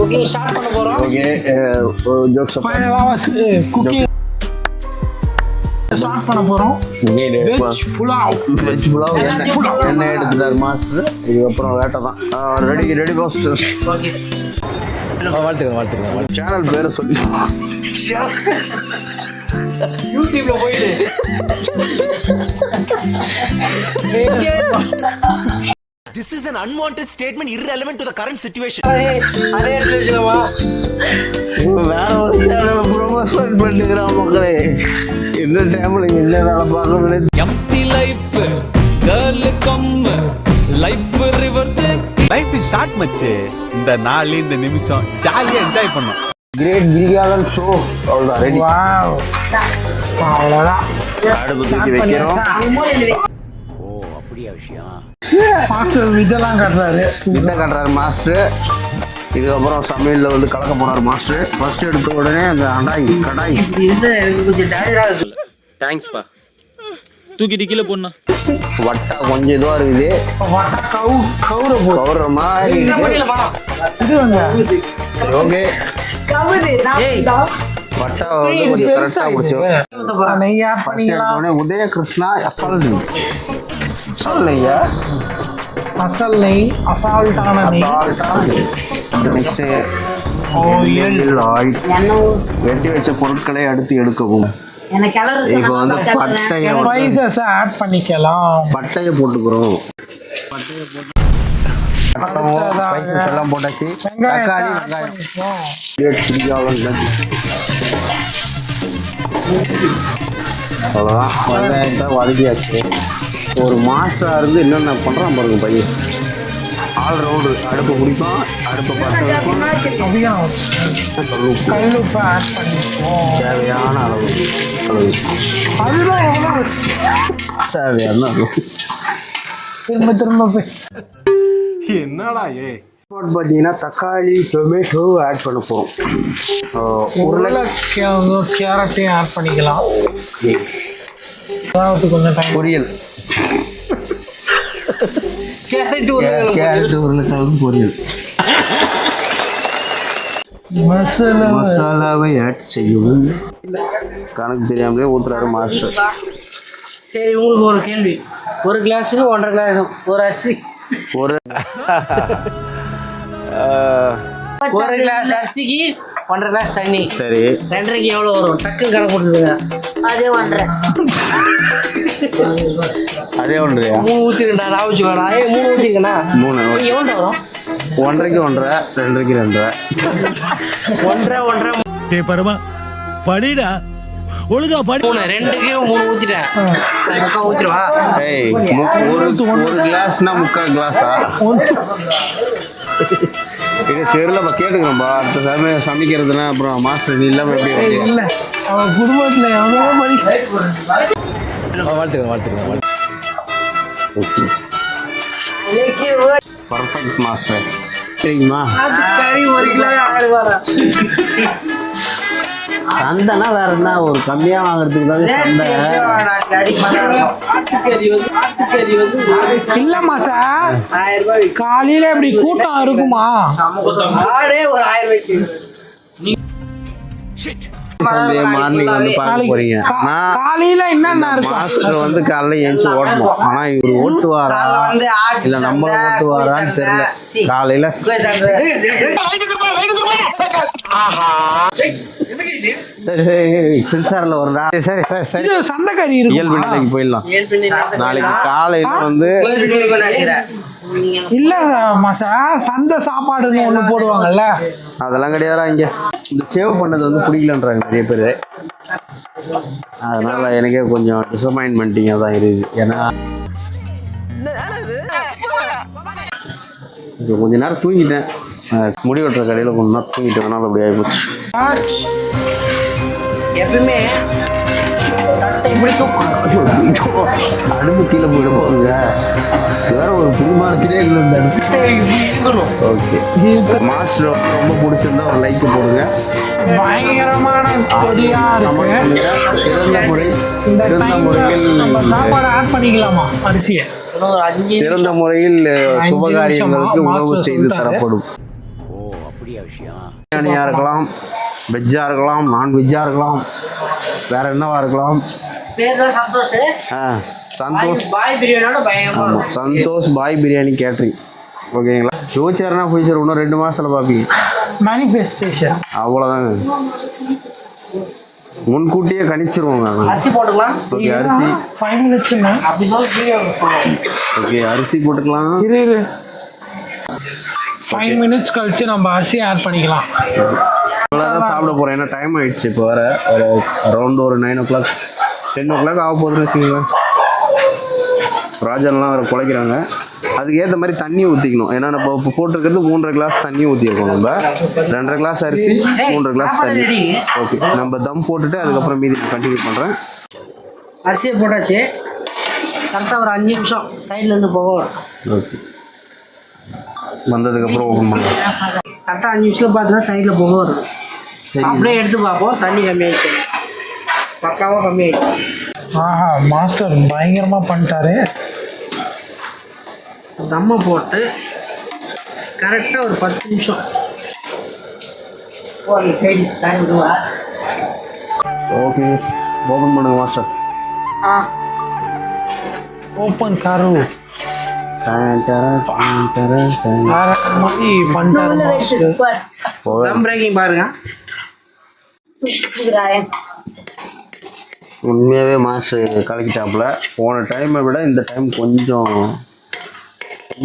Cooking start பண்ண போறோம். Okay jokes ஃபைனலா குக்கிங் ஸ்டார்ட் பண்ண போறோம். வெஜ் புலாவ் என்ன எடுத்துட்டார் மாஸ்டர். இதுக்கப்புறம் வேட்டை தான். Ready master. ஓகே வாழ்த்துக்கிறேன். சேனல் பேரை சொல்லி யூடியூப்ல போயிடு. This is an unwanted statement irrelevant to the current situation. அதே ரிலேஷன்வா வேற ஒரு சேனல் ப்ரொமோஷன் பண்ணிக்கிறான் மக்களே. இந்த டைம்ல என்ன வேலை பார்க்கணும். empty life girl come life reverse life is short மச்சி. இந்த நாள் இந்த நிமிஷம் ஜாலியா என்ஜாய் பண்ணோம். கிரேட் கிரிகாலன் ஷோ அவ்வளோதான் ரெடி. வாவ் அவ்வளோதான். அடுப்பு தூக்கி வைக்கிறோம். மாஸ்டர் இதெல்லாம் காட்டுறாரு. என்ன காட்டுறாரு மாஸ்டர். இதுக்கப்புறம் சமையலில் வந்து கலக்க போனார் மாஸ்டர். ஃபர்ஸ்ட் எடுத்த உடனே அந்த கடாய் கொஞ்சம் டயர்டா இருக்கு. தேங்க்ஸ்பா. தூக்கிட்டு கீழே போடணும். வட்டா கொஞ்சம் இதுவா இருக்குது. வட்டா கவுர மாதிரி இருக்கு. இது வந்து சரி ஓகே. வட்டா வந்து கொஞ்சம் கரெக்டா பிடிச்சோம். நெய்யா பண்ணிக்கலாம். உதய கிருஷ்ணா அசல் நெய்யா அசல் நெய் அசால்ட்டான நெய். நெக்ஸ்ட் ஆயில் வெட்டி வச்ச பொருட்களை அடுத்து எடுக்கவும். இப்போ வந்து ஸ்பைசஸ் ஆட் பண்ணிக்கலாம். பட்டையை போட்டுக்கிறோம். எல்லாம் போட்டாச்சு. தக்காளி வெங்காயம் அவ்வளோதான். வெங்காயத்தை வதக்கியாச்சு. ஒரு மாஸ்டராக இருந்து என்னென்ன பண்ணுறான் பாருங்க பையன். ஆல்ரவுண்டு. அடுப்பை பிடிப்போம். அடுப்பை கல்லுப்பு ஆட் பண்ணிப்போம். தேவையான அளவு அதுதான் எவ்வளோ தேவையான அளவு. திரும்ப போய் என்னடா பார்த்தீங்கன்னா தக்காளி டொமேட்டோ ஆட் பண்ண போகிறோம். உருளைக்கிழங்கு கேரட்டையும் ஆட் பண்ணிக்கலாம். அதாவது கொஞ்சம் டைம். பொரியல் கேரட் உருளைக்கிழங்கு பொரியல். மசாலாவை ஆட் செய்யவும். கணக்கு தெரியாமலே ஊத்துறாரு மாஸ்டர். சரி உங்களுக்கு ஒரு கேள்வி. ஒரு கிளாஸுக்கு 1.5 கிளாஸ் ஒரு அரிசி. ஒரு கிளாஸ் அரிசிக்கு 1.5 கிளாஸ் தண்ணி. சரி 2.5க்கு எவ்வளோ வரும்? டக்குன்னு கணக்கு கொடுத்துருங்க. அதே 1.5. அதே 1.5. 3 ஊற்றிருக்கா? நான் வச்சுக்கோண்ணா. 3 ஊற்றிருக்கேண்ணா. 3 எவ்வளோ வரும்? 1.5க்கு 1.5, 2.5க்கு 2.5. 1.5 பரமா படிடா ஒழுங்கா படி. 2க்கு 3 ஊற்றிட்டேன். முக்கா ஊற்றிடுவா. ஒரு கிளாஸ்னா 3/4 கிளாஸா? இது தெருல கேட்டுக்கிறோம்பா. அடுத்த சமயம் சமைக்கிறதுனா அப்புறம் மாஸ்டர் இல்லாம எப்படி? இல்லை அவன் குடும்பத்தில் எவ்வளோ மணி. வாழ்த்துக்கிறேன். Okay perfect master. சரிங்களா? சந்தைனா வேற என்ன, ஒரு கம்மியாக வாங்குறதுக்கு தான் சந்தை. இல்லம்மா சார், காலையில இப்படி கூட்டம் இருக்குமா? மார்னிங் வந்து பார்க்க போறீங்க. காலையில என்னென்ன இருக்கும்? மாஸ்டர் வந்து காலையில எழுந்து ஓட்டணும். ஆனா இவர் ஓட்டுவாரா இல்ல நம்ம ஓட்டுவாரான்னு தெரியல. காலையில சென்சார்ல வருடா. சரி சண்டைக்காரி இருக்கு. இயல்பு நிலைக்கு போயிடலாம். நாளைக்கு காலையில வந்து இல்ல மாசா சந்தை சாப்பாடுன்னு ஒண்ணு போடுவாங்கல்ல, அதெல்லாம் கிடையாதா. இங்க இந்த சேவ் பண்ணது வந்து பிடிக்கலன்றாங்க நிறைய பேர். அதனால எனக்கே கொஞ்சம் டிசப்பாயின்மெண்டிங்காக தான் இருக்குது. ஏன்னா கொஞ்ச நேரம் தூங்கிட்டேன். முடி வெட்டுற கடையில் கொஞ்ச நேரம் தூங்கிட்டேன். அதனால அப்படி ஆகிப்போச்சு. எப்பவுமே அடுப்பு கீழே போயிட போகுங்க. வேற ஒரு புதுமானத்திலே இல்லை இந்த அடுப்பு. ஓகே மாஸ்டர் ரொம்ப பிடிச்சிருந்தா ஒரு லைக் போடுங்க. பயங்கரமான கொடியா இருக்கு. சிறந்த முறையில் சுபகாரியங்களுக்கு உணவு செய்து தரப்படும். பிரியாணியாக இருக்கலாம், வெஜ்ஜாக இருக்கலாம், நான்வெஜ்ஜாக இருக்கலாம், வேற என்னவா இருக்கலாம். பேர் தான் சந்தோஷ். சந்தோஷ் பாய் பிரியாணியோட பயங்கரமா ஆமாம், சந்தோஷ் பாய் பிரியாணி கேட்ரிங். ஓகேங்களா? ஃபியூச்சர்னா ஃபியூச்சர் இன்னும் 2 மாதத்தில் பார்ப்பீங்க. மேனிஃபெஸ்டேஷன் அவ்வளோதாங்க, முன்கூட்டியே கணிச்சிருவோங்க. அரிசி போட்டுக்கலாம். ஓகே, அரிசி 5 minutes அப்படி சொல்லி ஓகே, அரிசி போட்டுக்கலாம். இரு 5 minutes கழிச்சு நம்ம அரிசி ஆட் பண்ணிக்கலாம். இவ்வளோதான் சாப்பிட போகிறேன், ஏன்னா டைம் ஆகிடுச்சு. இப்போ வர ஒரு அரௌண்ட் ஒரு 9 o'clock 10 o'clock ஆக போகுதுன்னு வச்சுக்கோங்களேன். ராஜன்லாம் வேறு குலைக்கிறாங்க. அதுக்கு ஏற்ற மாதிரி தண்ணி ஊற்றிக்கணும். ஏன்னா நம்ம இப்போ போட்டிருக்கிறது 3.5 glass தண்ணி ஊற்றிருக்கோம். நம்ம 2.5 glass அரிசி, 3.5 glass தண்ணி. ஓகே, நம்ம தம் போட்டுட்டு அதுக்கப்புறம் மீதி கண்டினியூ பண்ணுறேன். அரிசியை போட்டாச்சு. கரெக்டாக ஒரு 5 நிமிஷம் சைட்லேருந்து போக வரும். ஓகே, வந்ததுக்கப்புறம் ஓப்பன் பண்ணுறேன். கரெக்டாக 5 நிமிஷத்தில் பார்த்தீங்கன்னா சைடில் போக வரும். அப்படியே எடுத்து பார்ப்போம். தண்ணி கம்மியாகிடுச்சு, பக்காவாக கம்மியாகிடுச்சு. ஆஹா, மாஸ்டர் பயங்கரமாக பண்ணிட்டாரு. தம்மை போட்டு கரெக்டாக ஒரு 10 நிமிஷம் சைடு தண்ணி. ஓகே, ஓப்பன் பண்ணுங்க மாஸ்டர். ஓப்பன் காரு வேற மாதிரி பண்ணிட்டாரு மாஸ்டர். தம் பிரேக்கிங் பாருங்க. உண்மையாகவே மாஸ்டர் கலக்கிட்டாப்புல. போன டைமை விட இந்த டைம் கொஞ்சம்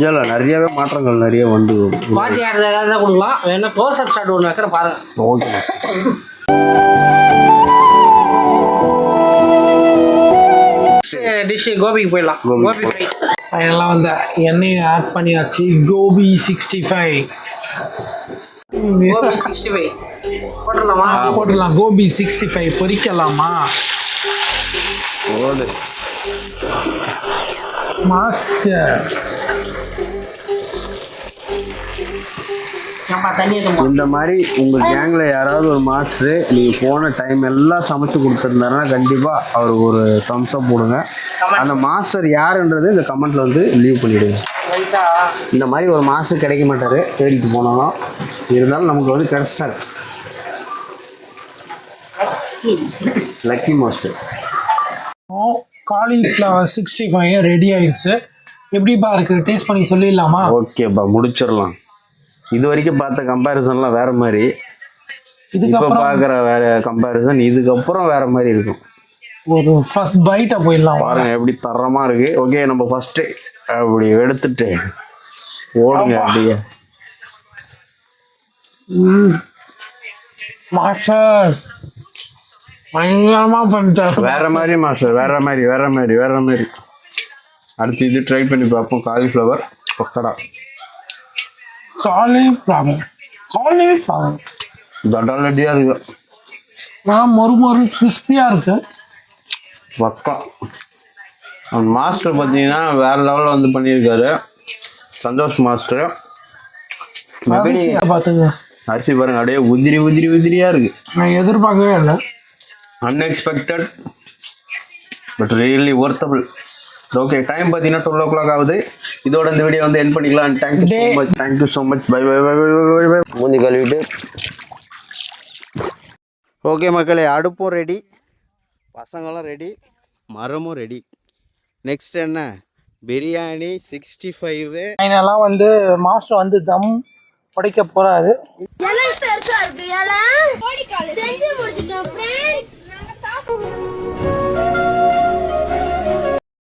இல்லை, நிறையவே மாற்றங்கள் நிறைய வந்து. பாட்டி ஆர்டர் ஏதாவது கொடுக்கலாம். வேணா க்ளோஸ் அப் ஷாட் ஒன்று வைக்கிற பாருங்க. ஓகே, டிஷ் கோபிக்கு போயிடலாம். கோபி ஃப்ரை ஃபைனலாக வந்து எண்ணெயை ஆட் பண்ணியாச்சு. கோபி 65 கோபி 65 போட்டுடலாமா? போட்டுடலாம். கோபி 65 பொரிக்கலாமா ஓடு மாஸ்டர்? தண்ணி இந்த மாதிரி உங்கள் கேங்கில் யாராவது ஒரு மாஸ்டர் நீங்கள் போன டைம் எல்லாம் சமைச்சு கொடுத்துருந்தாருன்னா கண்டிப்பாக அவருக்கு ஒரு தம்ஸ் அப் போடுங்க. அந்த மாஸ்டர் யாருன்றது இந்த கமெண்ட்டில் வந்து லீவ் பண்ணிவிடுங்க. இந்த மாதிரி ஒரு மாஸ்டர் கிடைக்க மாட்டார், தேடிட்டு போனாலும். இருந்தாலும் நமக்கு வந்து கிடைச்சார் லக்கி மாஸ்டர். காலிஃப்ளவர் 65 ரெடி ஆயிடுச்சு. எப்படிப்பா இருக்கு? டேஸ்ட் பண்ணி சொல்லிடலாமா? ஓகேப்பா, முடிச்சிடலாம். இது வரைக்கும் பார்த்த கம்பேரிசன்லாம் வேறு மாதிரி, இப்போ இதுக்கப்புறம் பார்க்குற வேறு கம்பேரிசன் இதுக்கப்புறம் வேறு மாதிரி இருக்கும். ஒரு ஃபர்ஸ்ட் பைட்டை போயிடலாம். பாருங்க எப்படி தரமாக இருக்குது. ஓகே, நம்ம ஃபஸ்ட்டு அப்படி எடுத்துட்டு ஓடுங்க அப்படியே. மாஸ்டர் பயங்கரமாக பண்ணிட்டார். வேற மாதிரி மாஸ்டர், வேற மாதிரி. அடுத்து இது ட்ரை பண்ணி பார்ப்போம். காலிஃப்ளவர் பக்கடா. காலிஃப்ளவர் தடாலடியாக இருக்கு. நான் மொறு கிறிஸ்பியாக இருக்கு. பக்கா. மாஸ்டர் பார்த்தீங்கன்னா வேற லெவலில் வந்து பண்ணியிருக்காரு சந்தோஷ் மாஸ்டர். பார்த்துங்க, அரிசி பாருங்க அப்படியே உதிரியா இருக்கு. நான் எதிர்பார்க்கவே இல்லை. Unexpected but really worthable. Okay, time பார்த்தீங்கன்னா 12 o'clock ஆகுது. இதோட இந்த வீடியோ வந்து என் பண்ணிக்கலாம். Thank you so much. பை. மூஞ்சி கழுவிட்டு. ஓகே மக்களே, அடுப்பும் ரெடி, பசங்களும் ரெடி, மரமும் ரெடி. நெக்ஸ்ட் என்ன? பிரியாணி 65. ஃபைனலாக வந்து மாஸ்டர் வந்து தம் உடைக்க போகிறாரு. இலை பெருசா இருக்கு,